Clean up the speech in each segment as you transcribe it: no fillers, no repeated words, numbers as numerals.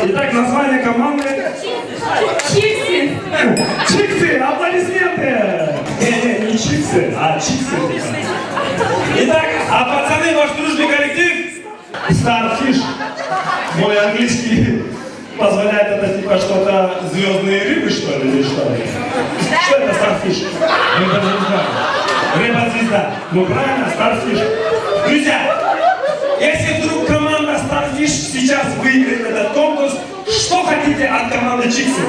Итак, название команды. Чиксы. Чиксы, аплодисменты. Не чиксы, а чиксы. Итак, а пацаны, ваш дружный коллектив? Starfish. Мой английский позволяет это типа что-то звездные рыбы, что ли, или что? Что это Starfish? Рыба-звезда. Рыба-звезда. Ну правильно, Starfish. Друзья, если вдруг команда Starfish сейчас выиграет этот конкурс, что хотите от команды Чиксы?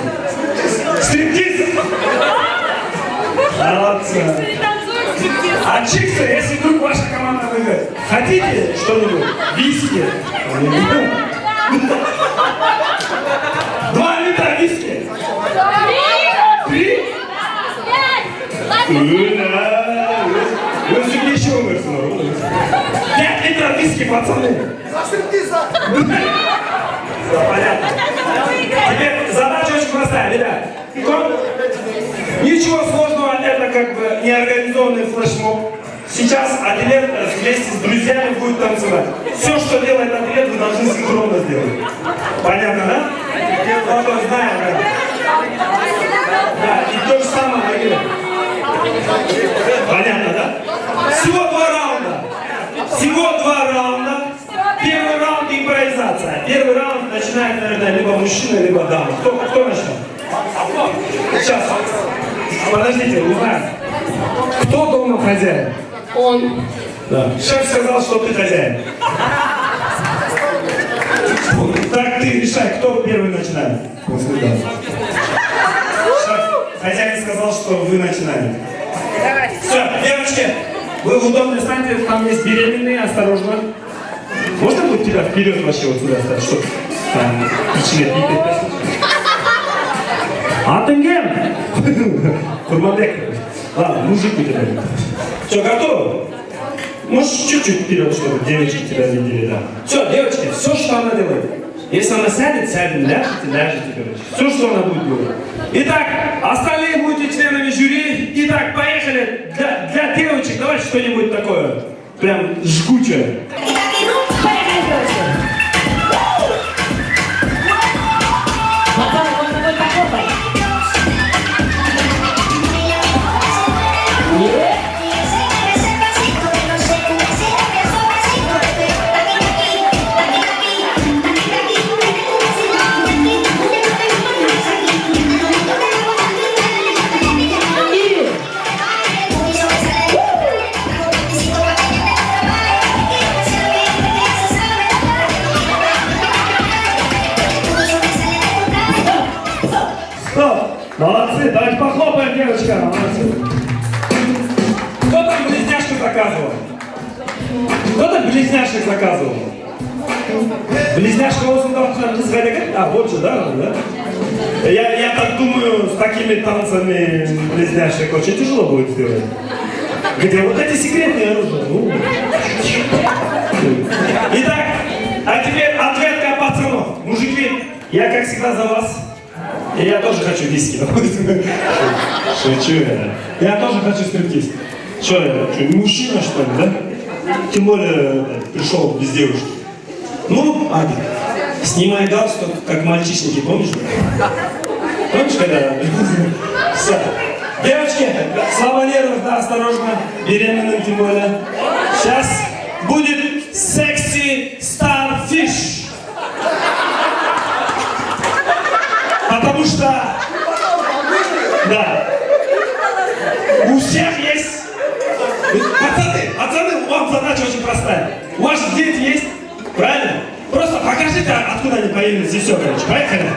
Стриптиз? Молодцы. А Чиксы, если вдруг ваша команда выиграет, хотите что-нибудь? Виски? 2 литра виски? 3? Вы себе еще вырснули. 5 литров виски, пацаны. Понятно. Теперь задача очень простая, ребят. Ничего сложного, это как бы неорганизованный флешмоб. Сейчас атлет вместе с друзьями будет танцевать. Все, что делает атлет, вы должны синхронно сделать. Понятно, да? Кто знает, да, и то же самое, Агиль. Понятно, да? Всего 2 раунда. Всего 2 раунда. Первый раунд импровизация. Первый раунд начинает, наверное, либо мужчина, либо дама. Кто начнет? Сейчас. Подождите, узнаем. Кто дома хозяин? Он. Да. Шеф сказал, что ты хозяин. Так ты решай, кто первый начинает. Шеф, хозяин сказал, что вы начинаете. Все, девочки, вы в удобной станции, там есть беременные, осторожно. Можно будет тебя вперед вообще вот сюда ставить, чтобы там член не перепасить? Атынген! Курманбек. Ладно, мужик у тебя. Все, готово? Можешь чуть-чуть вперед, чтобы девочки тебя видели, да. Все, девочки, все, что она делает. Если она сядет, сядем, ляжете, короче. Все, что она будет делать. Итак, остальные будете членами жюри. Итак, поехали. Для девочек давайте что-нибудь такое. Прям жгучее. Молодцы, давайте похлопаем, девочка, молодцы. Кто там близняшек заказывал? Кто там близняшек заказывал? Близняшка осында кызыктуу. А, вот же, да? Я так думаю, с такими танцами близняшек очень тяжело будет сделать. Где вот эти секретные оружия? Итак, а теперь ответка пацанов. Мужики, я как всегда за вас. И я тоже хочу виски. Шучу я. Я тоже хочу стриптиз. Что я? Мужчина, что ли, да? Тем более пришел без девушки. Ну, Аня, снимай галстук, как мальчишники, помнишь? Помнишь, когда? Все. Девочки, слава нервов, да, осторожно. Беременным тем более. Сейчас будет секси Starfish. Потому что, да, у всех есть, пацаны, вам задача очень простая. У вас дети есть, правильно? Просто покажите, откуда они появились, и все, короче, поехали.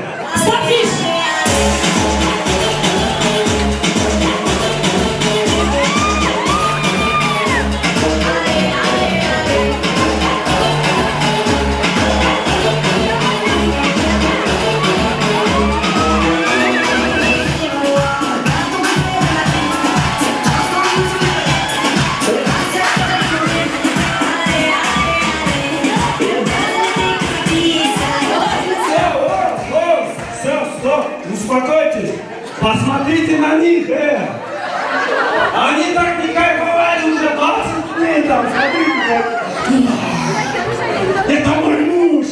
Успокойтесь, посмотрите на них, Они так не кайфовали уже 20 дней там, смотрите, как... Это мой муж,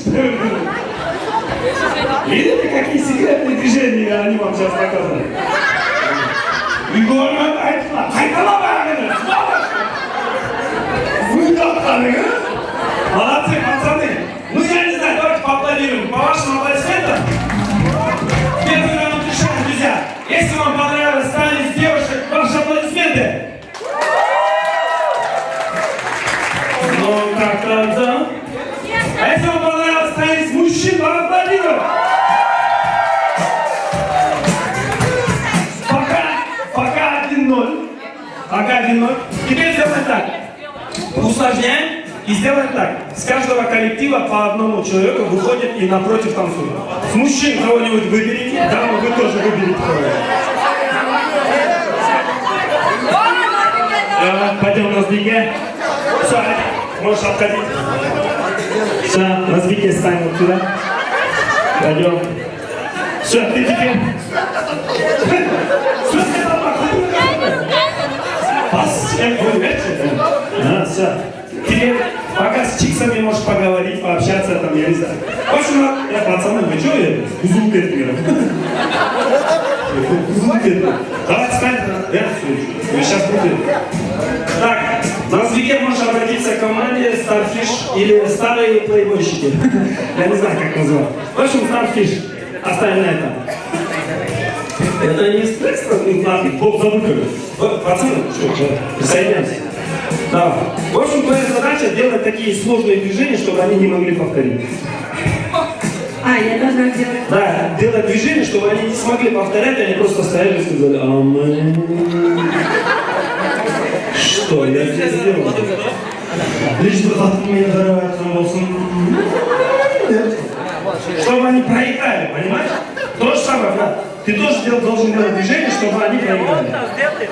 какие секретные движения они вам сейчас показывают. Игорь, айтала барыгы, вы доктаны, молодцы, пацаны. Ну я не знаю, давайте поаплодируем. По вашим аплодисментам. Первый раунд решаем, друзья. Если вам понравилось танец девушек, ваши аплодисменты. Ну как-то да. А если вам понравилось танец мужчин, поаплодируем. Пока 1-0. Пока 1-0. Теперь сделаем так. Усложняем и сделаем так. С каждого коллектива по одному человеку выходит и напротив танцует. С мужчин кого-нибудь выберите, дамы вы тоже выберите кого-нибудь. Пойдем на сбеге. Все, можешь отходить. Все, на сбеге ставим вот сюда. Пойдем. Все, ты теперь. Все. Теперь пока с чиксами можешь поговорить, пообщаться, там, я не знаю. В общем, пацаны, вы что, я кузулкетмиром? Давайте станьте на реакцию. Вы сейчас будете. Так, на сбеге можешь обратиться к команде Старфиш или старые плейбойщики. Я не знаю, как назвать. В общем, Старфиш. Оставим на это. Это не стресс, Бог забыл. Пацаны, что, присоединяемся. Да. В общем, твоя задача делать такие сложные движения, чтобы они не могли повторить. А, я должна делать. Да, делать движения, чтобы они не смогли повторять, они просто стояли и сказали «Амен». Что я здесь сделал? Лишь бы от меня дароваться волосом. Чтобы они проиграли, понимаешь? То же самое, да. Ты тоже должен делать движение, чтобы они проиграли.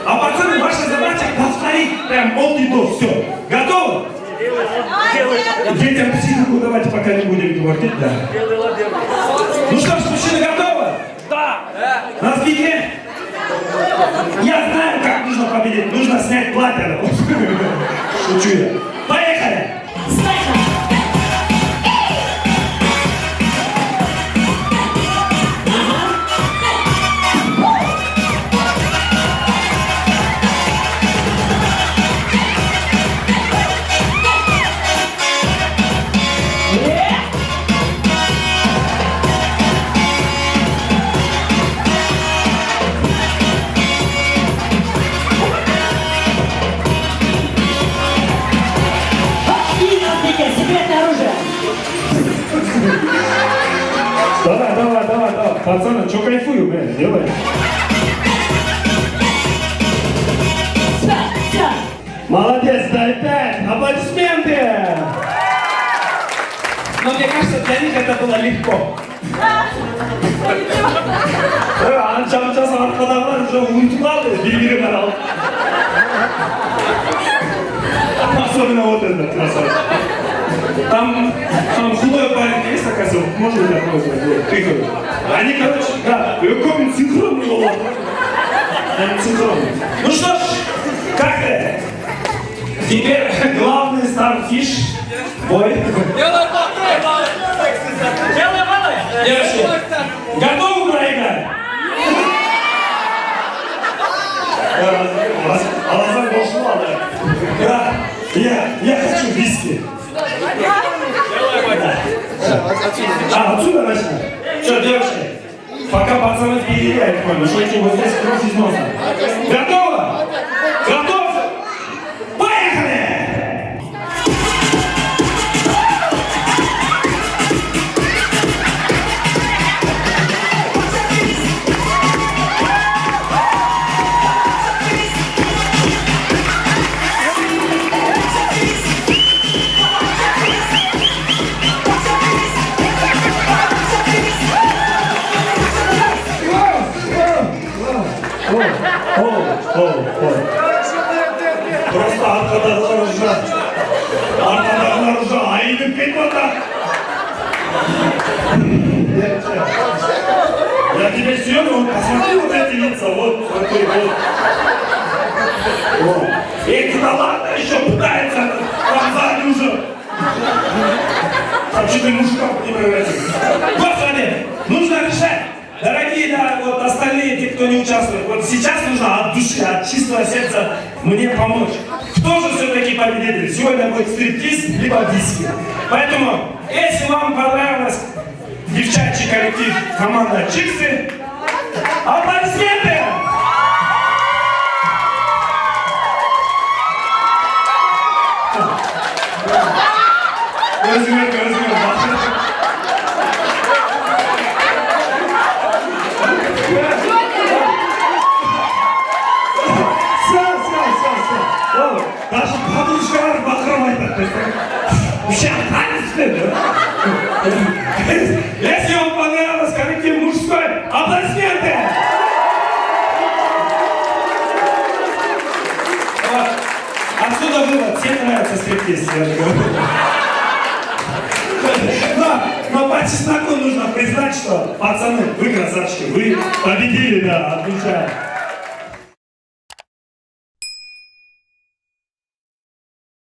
А пацаны, ваша задача повторить прям от и до. Все. Готовы? Детям психику давайте пока не будем говорить, да. Ну что ж, мужчины готовы? Да. На сбеге? Я знаю, как нужно победить. Нужно снять платье. Шучу я. Поехали! Давай. Пацаны, что кайфую, блядь, делай. Молодец, дай 5. Аплодисменты. Но мне кажется, для них это было легко. Анча-анча аркадагылар уже унутулады, бири-бири каралып. Особенно вот этот красавец. Там худой парень есть, оказывается, можно ли такое сделать? Они, короче, да, какой-нибудь синхронный лоб. Синхронный. Ну что ж, как это? Теперь главный старфиш. Бой. Делай малый! Делай малый! Девочки, готовы проиграть? Алазан ушла, да? Я хочу виски. Отсюда начнем. Что, девушки, пока пацаны переверяют, понял, что эти вот здесь кровь из носа. Готово? Готов? Поехали! Просто аркадагылар уже айнып кетип атат. Я тебя съемлю, вот посмотри вот эти лица, вот. Эти-то ладно еще пытаются, там сзади уже. А что ты мужиков не превратил? Господи, нужно решать. вот остальные, те, кто не участвует, вот сейчас нужно от души, от чистого сердца мне помочь. Кто же все-таки победитель? Сегодня будет стриптиз, либо диски. Поэтому, если вам понравилось девчачий коллектив команда Чиксы, аплодисменты! Özgür. Все. Даже подружкалар бақырып айтады. Если вам понравилось коллектив мужской, аплодисменты! Отсюда вывод, всем нравится стриптиз, я же говорю. Но по чесноку нужно признать, что, пацаны, вы красавчики, вы победили, да, отвечаю.